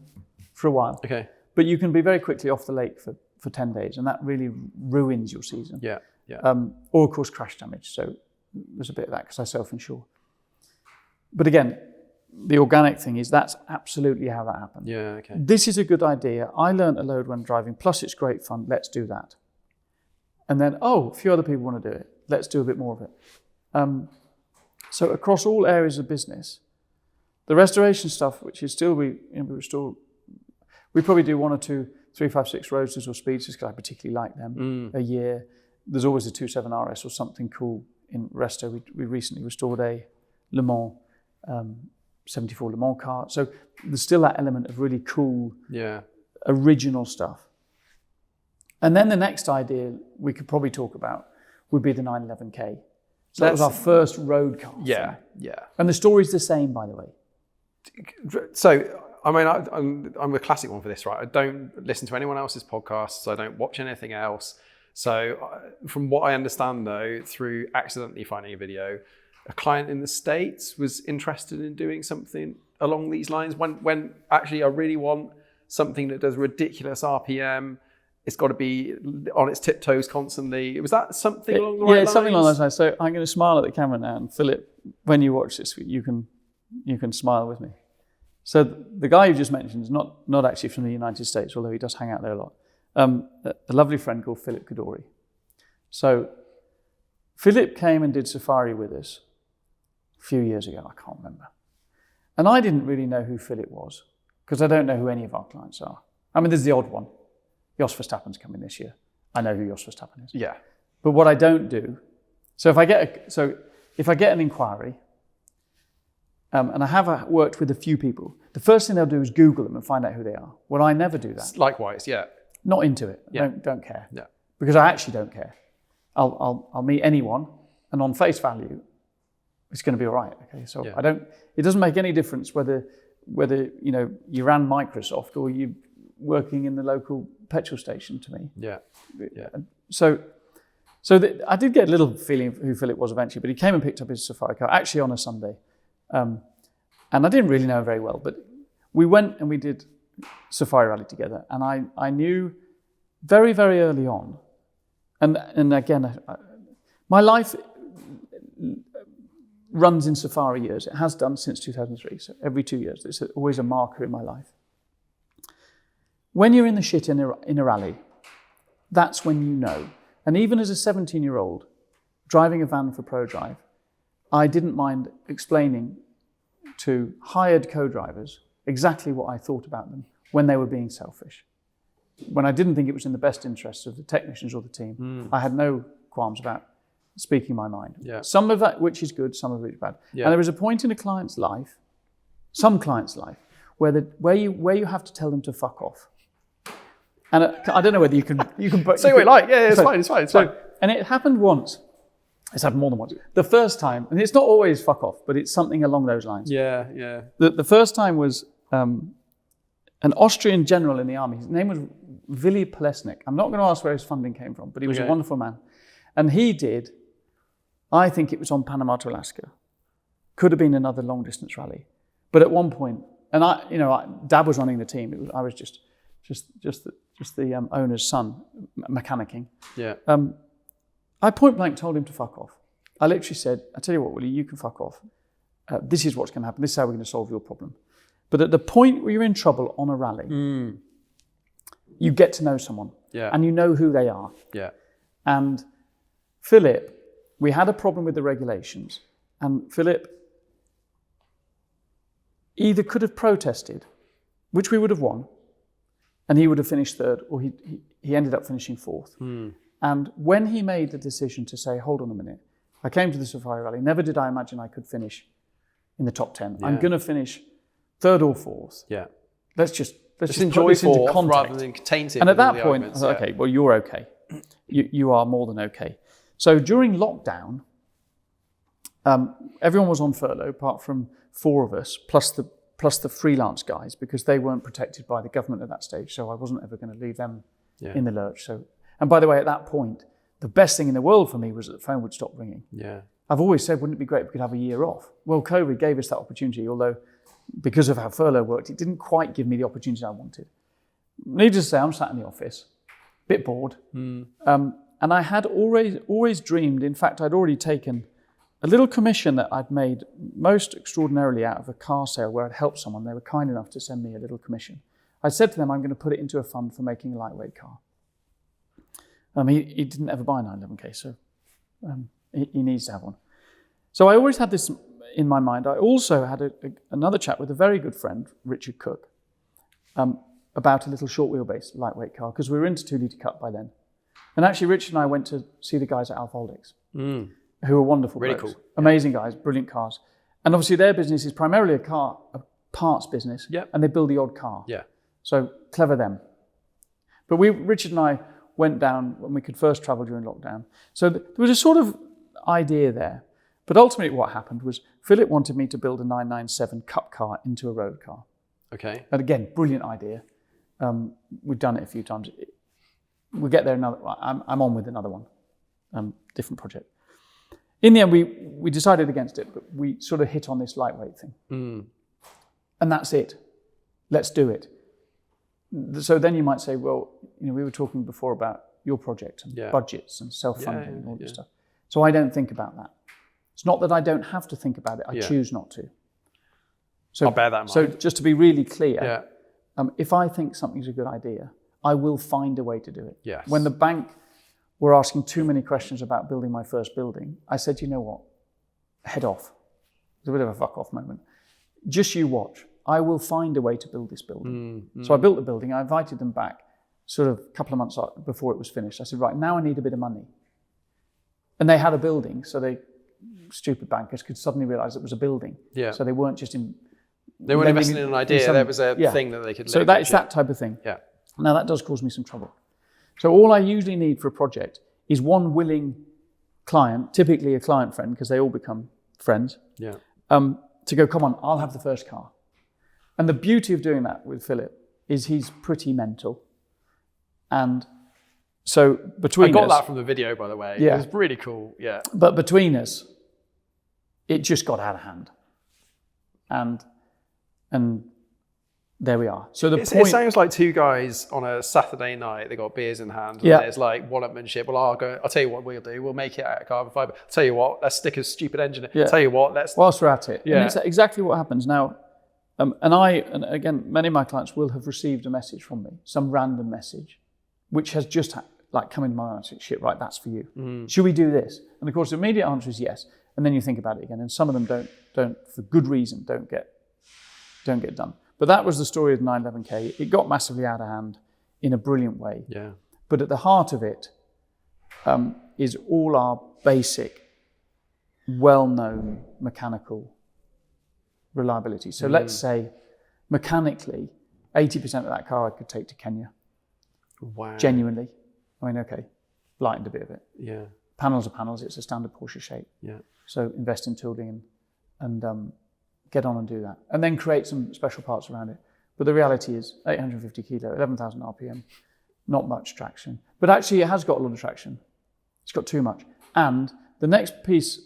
for a while. Okay. But you can be very quickly off the lake for 10 days, and that really ruins your season. Yeah. Or, of course, crash damage. So there's a bit of that because I self-insure. But again, the organic thing is that's absolutely how that happened. Yeah, okay. This is a good idea. I learned a load when driving, plus it's great fun. Let's do that. And then, a few other people want to do it. Let's do a bit more of it. So across all areas of business, the restoration stuff, which is still we probably do 1 or 2 356 Roadsters or Speedsters because I particularly like them a year. There's always a 27 RS or something cool in resto. We recently restored a Le Mans 74 Le Mans car. So there's still that element of really cool, original stuff. And then the next idea we could probably talk about would be the 911K. So that was our first road car. Yeah, thing. And the story's the same, by the way. So, I mean, I'm a classic one for this, right? I don't listen to anyone else's podcasts. I don't watch anything else. So from what I understand, though, through accidentally finding a video, a client in the States was interested in doing something along these lines. When actually I really want something that does ridiculous RPM, it's got to be on its tiptoes constantly. Was that something along the right lines? Yeah, something along those lines. So I'm going to smile at the camera now, and Philip, when you watch this, you can smile with me. So the guy you just mentioned is not actually from the United States, although he does hang out there a lot. A lovely friend called Philip Kadori. So Philip came and did safari with us a few years ago, I can't remember. And I didn't really know who Philip was, because I don't know who any of our clients are. I mean, there's the odd one. Jos Verstappen's coming this year. I know who Jos Verstappen is. Yeah. But what I don't do, so if I get an inquiry, and I have worked with a few people, the first thing they'll do is Google them and find out who they are. Well, I never do that. Likewise, yeah. Not into it. Yeah. Don't care. Yeah. Because I actually don't care. I'll meet anyone, and on face value, it's going to be all right. Okay, so it doesn't make any difference whether you ran Microsoft or you working in the local petrol station to me. Yeah. So I did get a little feeling of who Philip was eventually, but he came and picked up his safari car actually on a Sunday, and I didn't really know him very well, but we went and we did safari rally together, and I knew very, very early on, and again, my life runs in safari years. It has done since 2003, so every 2 years. It's always a marker in my life. When you're in the shit in a rally, that's when you know. And even as a 17-year-old, driving a van for Prodrive, I didn't mind explaining to hired co-drivers exactly what I thought about them when they were being selfish. When I didn't think it was in the best interests of the technicians or the team, I had no qualms about speaking my mind. Yeah. Some of that which is good, some of it is bad. Yeah. And there was a point in a client's life, some client's life, where you have to tell them to fuck off. And I don't know whether you can say what you like. Yeah, it's fine. And it happened once. It's happened more than once. The first time, and it's not always fuck off, but it's something along those lines. Yeah. The first time was an Austrian general in the army. His name was Willy Plesnik. I'm not going to ask where his funding came from, but he was a wonderful man. And he did, I think it was on Panama to Alaska. Could have been another long distance rally. But at one point, and Dad was running the team. I was just the owner's son, mechanicking. Yeah. I point blank told him to fuck off. I literally said, I tell you what, Willie, you can fuck off. This is what's going to happen. This is how we're going to solve your problem. But at the point where you're in trouble on a rally, you get to know someone. Yeah. And you know who they are. Yeah. And Philip, we had a problem with the regulations. And Philip either could have protested, which we would have won, and he would have finished third, or he ended up finishing fourth. And when he made the decision to say, hold on a minute, I came to the Safari Rally, never did I imagine I could finish in the top 10. Yeah. I'm going to finish third or fourth. Yeah. Let's just enjoy put this into fourth context. rather than taint it. And at that point, I thought, okay, well, you're okay. You are more than okay. So during lockdown, everyone was on furlough, apart from 4 of us, plus the freelance guys, because they weren't protected by the government at that stage. So I wasn't ever going to leave them in the lurch. So, and by the way, at that point, the best thing in the world for me was that the phone would stop ringing. Yeah. I've always said, wouldn't it be great if we could have a year off? Well, COVID gave us that opportunity, although because of how furlough worked, it didn't quite give me the opportunity I wanted. Needless to say, I'm sat in the office, a bit bored. And I had always dreamed, in fact, I'd already taken a little commission that I'd made most extraordinarily out of a car sale where I'd helped someone. They were kind enough to send me a little commission. I said to them, I'm going to put it into a fund for making a lightweight car. He didn't ever buy an 911K, so he needs to have one. So I always had this in my mind. I also had another chat with a very good friend, Richard Cook. about a little short wheelbase, lightweight car, because we were into 2-litre cut by then. And actually, Richard and I went to see the guys at Alpholdics, who were wonderful Really blokes. cool. Amazing guys, brilliant cars. And obviously their business is primarily a parts business, and they build the odd car. Yeah. So clever them. But Richard and I went down when we could first travel during lockdown. So there was a sort of idea there. But ultimately what happened was Philip wanted me to build a 997 Cup car into a road car. Okay. And again, brilliant idea. We've done it a few times. We'll get there another. I'm on with another one, different project. In the end, we decided against it, but we sort of hit on this lightweight thing. And that's it. Let's do it. So then you might say, well, we were talking before about your project and budgets and self-funding and all this stuff. So I don't think about that. It's not that I don't have to think about it. I choose not to. So, I'll bear that in mind. So just to be really clear, if I think something's a good idea, I will find a way to do it. Yes. When the bank were asking too many questions about building my first building, I said, you know what? Head off. It was a bit of a fuck off moment. Just you watch. I will find a way to build this building. So I built the building. I invited them back sort of a couple of months before it was finished. I said, right, now I need a bit of money. And they had a building, so stupid bankers could suddenly realize it was a building. Yeah. So they weren't just They weren't investing in an idea. There was a thing that they could So that is that type of thing. Yeah. Now that does cause me some trouble. So all I usually need for a project is one willing client, typically a client friend, because they all become friends, to go, come on, I'll have the first car. And the beauty of doing that with Philip is he's pretty mental. And so between us... I got that from the video, by the way. Yeah. It was really cool, yeah. But between us, it just got out of hand. And there we are. So it sounds like two guys on a Saturday night, they got beers in hand, and there's like one-upmanship. Well, I'll tell you what we'll do. We'll make it out of carbon fibre. I'll tell you what, let's stick a stupid engine in. Yeah. Tell you what, let's... Whilst we're at it. Yeah. And it's exactly what happens now. And again, many of my clients will have received a message from me, some random message, which has just come into my mind and said, shit, right, that's for you. Should we do this? And of course, the immediate answer is yes. And then you think about it again. And some of them don't for good reason, don't get done. But that was the story of 911K. It got massively out of hand in a brilliant way. Yeah. But at the heart of it is all our basic, well-known mechanical reliability. So let's say mechanically, 80% of that car I could take to Kenya. Wow. Genuinely. I mean, okay, lightened a bit of it. Yeah. Panels are panels. It's a standard Porsche shape. Yeah. So invest in tooling and get on and do that. And then create some special parts around it. But the reality is 850 kilo, 11,000 RPM, not much traction. But actually it has got a lot of traction. It's got too much. And the next piece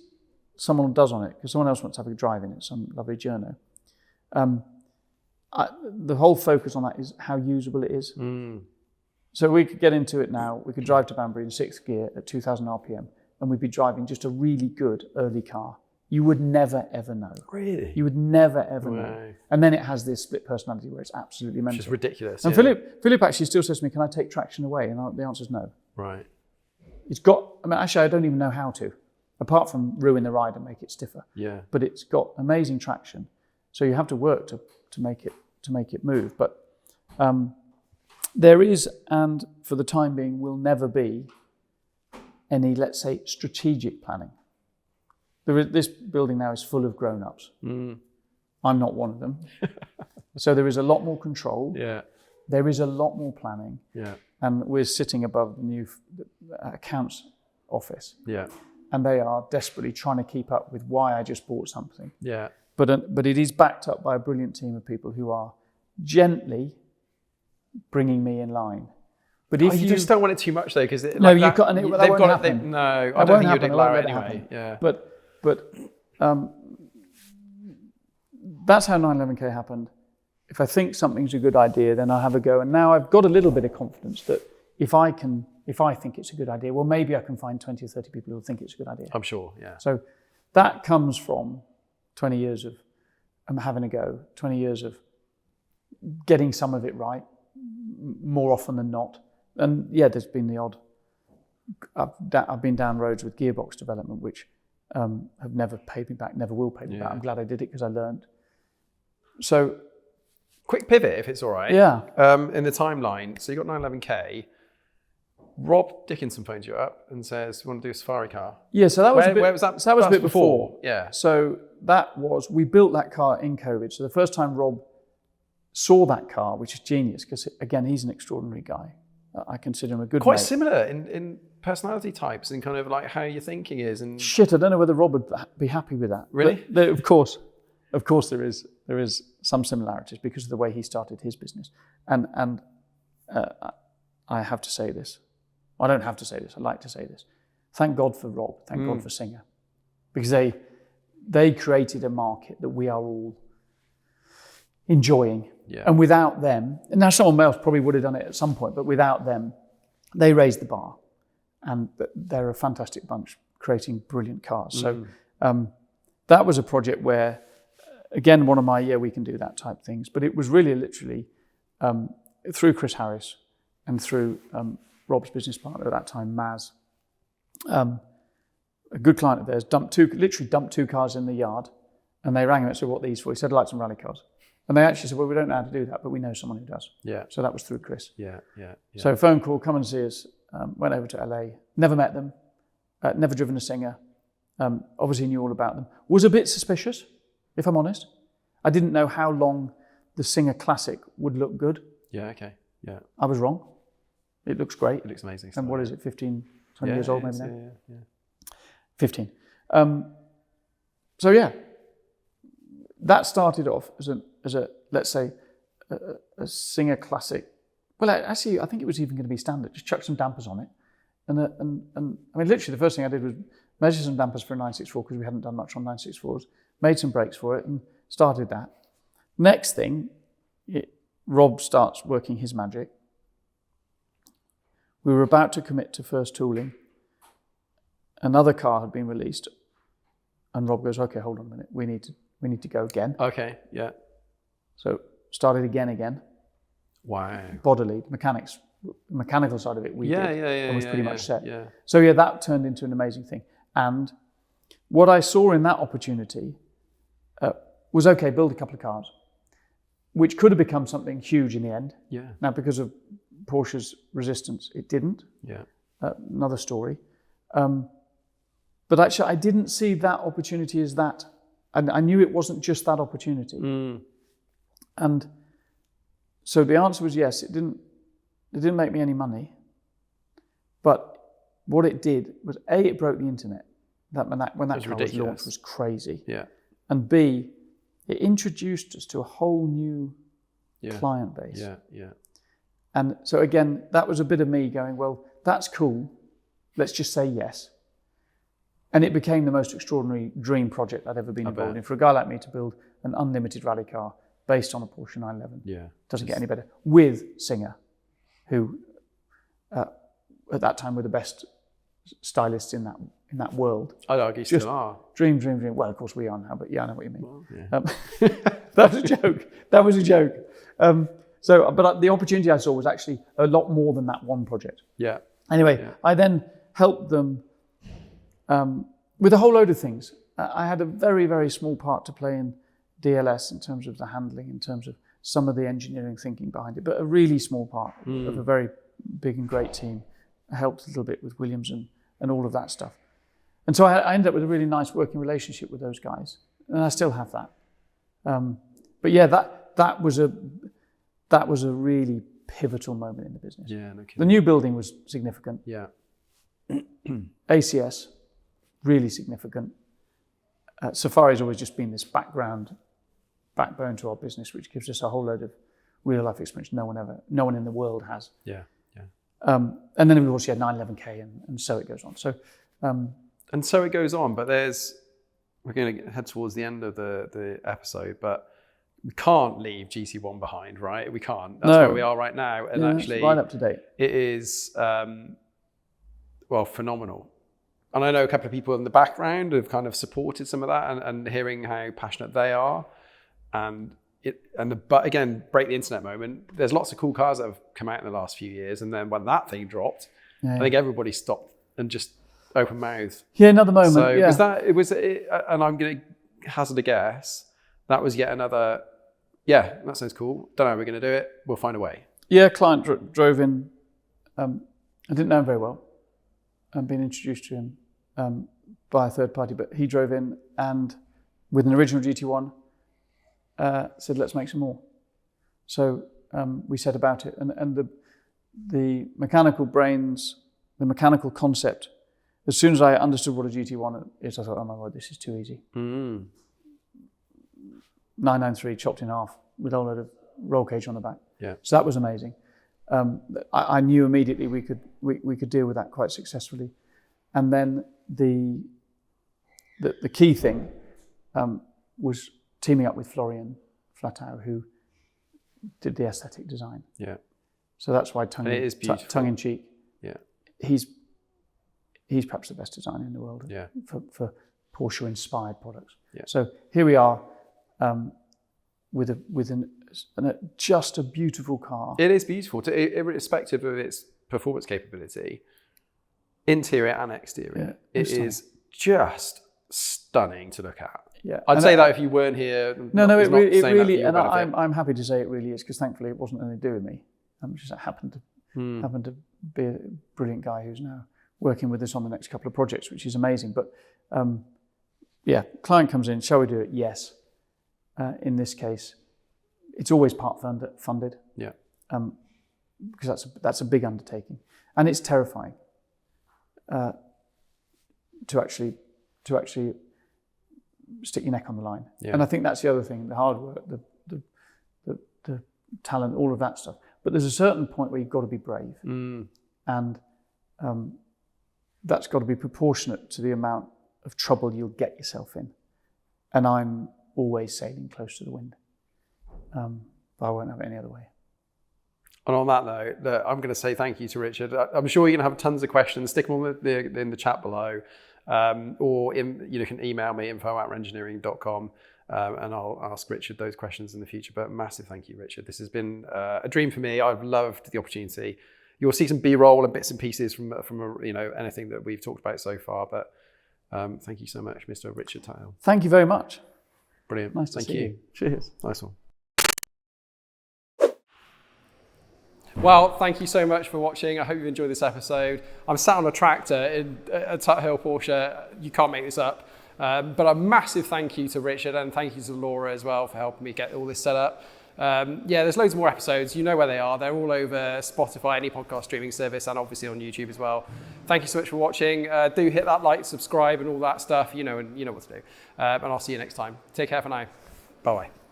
someone does on it, because someone else wants to have a drive in it, some lovely journo, the whole focus on that is how usable it is. So we could get into it now. We could drive to Banbury in 6th gear at 2,000 RPM, and we'd be driving just a really good early car. You would never, ever know. Really? You would never, ever know. And then it has this split personality where it's absolutely mental. Which is ridiculous. And Philip actually still says to me, can I take traction away? And the answer is no. Right. Actually, I don't even know how to, apart from ruin the ride and make it stiffer. Yeah. But it's got amazing traction. So you have to work to make it move. But there is, and for the time being, will never be any, let's say, strategic planning. This building now is full of grown-ups. I'm not one of them. So there is a lot more control. Yeah. There is a lot more planning. Yeah. And we're sitting above the new accounts office. Yeah. And they are desperately trying to keep up with why I just bought something. Yeah. But it is backed up by a brilliant team of people who are gently bringing me in line. But if you just don't want it too much though, because that won't happen. No, I don't think you'd allow it anyway. Yeah. But that's how 911K happened. If I think something's a good idea, then I'll have a go. And now I've got a little bit of confidence that if I think it's a good idea, well, maybe I can find 20 or 30 people who think it's a good idea. I'm sure, yeah. So that comes from 20 years of having a go, 20 years of getting some of it right, more often than not. And yeah, there's been the odd, I've been down roads with gearbox development, which have never paid me back, never will pay me back. I'm glad I did it because I learned. So quick pivot, if it's all right. Yeah. In the timeline, so you got 911K. Rob Dickinson phones you up and says, "You want to do a safari car?" Yeah, so that was Where was that? So that was a That's bit before. Yeah. So we built that car in COVID. So the first time Rob saw that car, which is genius, because again, he's an extraordinary guy. I consider him a good Quite mate. similar in personality types and kind of like how your thinking is. And Shit, I don't know whether Rob would be happy with that. Really? But of course, there is some similarities because of the way he started his business. And I have to say this. I don't have to say this. I like to say this. Thank God for Rob. Thank God for Singer, because they created a market that we are all enjoying. Yeah. And without them, and now someone else probably would have done it at some point, but without them, they raised the bar. And they're a fantastic bunch, creating brilliant cars. So that was a project where, again, one of my, we can do that type things. But it was really literally through Chris Harris and through Rob's business partner at that time, Maz, a good client of theirs, literally dumped two cars in the yard. And they rang him and said, "What are these for?" He said, "I'd like some rally cars." And they actually said, "Well, we don't know how to do that, but we know someone who does." Yeah. So that was through Chris. Yeah. So phone call, come and see us. Went over to LA. Never met them. Never driven a Singer. Obviously knew all about them. Was a bit suspicious, if I'm honest. I didn't know how long the Singer Classic would look good. Yeah. Okay. Yeah. I was wrong. It looks great. It looks amazing. And what is it, 15, 20 years old maybe now? Yeah. 15. So yeah, that started off as a let's say, a Singer Classic. Well, actually, I think it was even going to be standard. Just chuck some dampers on it. And I mean, literally the first thing I did was measure some dampers for a 964 because we hadn't done much on 964s, made some brakes for it and started that. Next thing, Rob starts working his magic. We were about to commit to first tooling. Another car had been released. And Rob goes, "Okay, hold on a minute. We need to go again." Okay. Yeah. So started again. Wow. Bodily, mechanical side of it we did. And was pretty much set. Yeah. So that turned into an amazing thing. And what I saw in that opportunity was, okay, build a couple of cars, which could have become something huge in the end. Yeah. Now, because of Porsche's resistance, it didn't. Yeah. Another story. But actually, I didn't see that opportunity as that. And I knew it wasn't just that opportunity. And so the answer was yes. It didn't make me any money. But what it did was, A, it broke the internet. When that car was launched was crazy. Yeah. And B, it introduced us to a whole new client base. Yeah. And so again, that was a bit of me going, well, that's cool. Let's just say yes. And it became the most extraordinary dream project I'd ever been involved in. For a guy like me to build an unlimited rally car based on a Porsche 911. Doesn't get any better. With Singer, who at that time were the best stylists in that world. I'd argue Just still are. Dream. Well, of course we are now, but yeah, I know what you mean. Well, yeah. That was a joke. But the opportunity I saw was actually a lot more than that one project. Yeah. Anyway, I then helped them with a whole load of things. I had a very, very small part to play in DLS in terms of the handling, in terms of some of the engineering thinking behind it, but a really small part of a very big and great team. I helped a little bit with Williams and all of that stuff. And so I ended up with a really nice working relationship with those guys, and I still have that. But yeah, that was a really pivotal moment in the business. Yeah, no kidding. The new building was significant. Yeah. ACS, really significant. Safari's always just been this backbone to our business, which gives us a whole load of real life experience no one in the world has. Yeah. And then of course you had 911K and so it goes on. So and so it goes on, but we're going to head towards the end of the episode, but we can't leave GT1 behind, right? We can't. That's where we are right now. And actually, it's right up to date. It is, phenomenal. And I know a couple of people in the background have kind of supported some of that and hearing how passionate they are. But again, break the internet moment. There's lots of cool cars that have come out in the last few years. And then when that thing dropped, I think everybody stopped and just open mouthed. Yeah, another moment. So yeah. and I'm going to hazard a guess, that was yet another Yeah, that sounds cool. Don't know how we're going to do it. We'll find a way. Yeah, client drove in. I didn't know him very well. I'd been introduced to him by a third party, but he drove in and with an original GT1 said, let's make some more. So we set about it. And the mechanical brains, the mechanical concept, as soon as I understood what a GT1 is, I thought, oh my God, this is too easy. 993 chopped in half with a load of roll cage on the back. Yeah. So that was amazing. I knew immediately we could deal with that quite successfully. And then the key thing was teaming up with Florian Flatau, who did the aesthetic design. Yeah. So that's why tongue in cheek. Yeah. He's perhaps the best designer in the world. Yeah. For Porsche inspired products. Yeah. So here we are with just a beautiful car. It is beautiful, irrespective of its performance capability, interior and exterior. Yeah, it is just stunning to look at. Yeah, I'd say that if you weren't here. No, it really, and I'm happy to say it really is, because thankfully it wasn't anything to do with me. Just happened to be a brilliant guy who's now working with us on the next couple of projects, which is amazing. But yeah, client comes in, shall we do it? Yes. In this case, it's always part funded. Yeah. Because that's a big undertaking, and it's terrifying to actually stick your neck on the line. Yeah. And I think that's the other thing: the hard work, the talent, all of that stuff. But there's a certain point where you've got to be brave, and that's got to be proportionate to the amount of trouble you'll get yourself in. And I'm always sailing close to the wind. But I won't have it any other way. And on that note, I'm going to say thank you to Richard. I'm sure you're going to have tons of questions. Stick them in the chat below, or you can email me info@reengineering.com, and I'll ask Richard those questions in the future. But massive thank you, Richard. This has been a dream for me. I've loved the opportunity. You'll see some B-roll and bits and pieces from anything that we've talked about so far. But thank you so much, Mr. Richard Tuthill. Thank you very much. Brilliant. Nice to see you. Cheers. Nice one. Well, thank you so much for watching. I hope you enjoyed this episode. I'm sat on a tractor in a Tuthill Porsche. You can't make this up. But a massive thank you to Richard, and thank you to Laura as well for helping me get all this set up. Yeah, there's loads more episodes. You know where they are. They're all over Spotify, any podcast streaming service, and obviously on YouTube as well. Thank you so much for watching. Do hit that like, subscribe, and all that stuff. You know what to do. And I'll see you next time. Take care for now. Bye-bye.